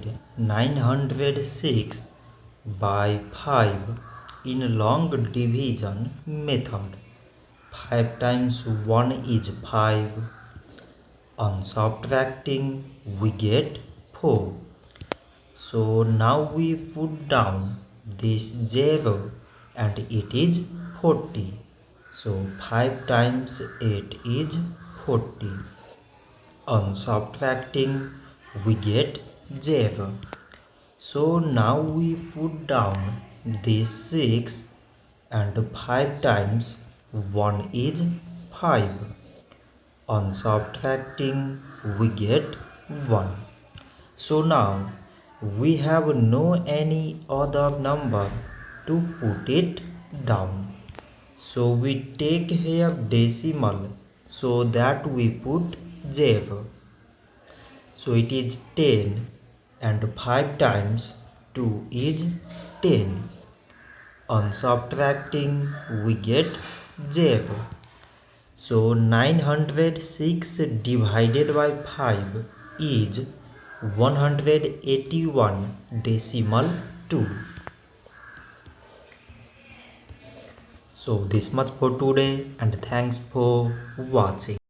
divide 906 by 5 in long division method. 5 times 1 is 5. On subtracting we get 4. So now we put down this 0 and it is 40. So 5 times 8 is 40. On subtracting we get 0. So now we put down this 6 and 5 times 1 is 5. On subtracting we get 1. So now we have no any other number to put it down. So we take here decimal so that we put 0. So it is 10 and 5 times 2 is 10. On subtracting we get 0. So 906 divided by 5 is 181 decimal 2. So this much for today and thanks for watching.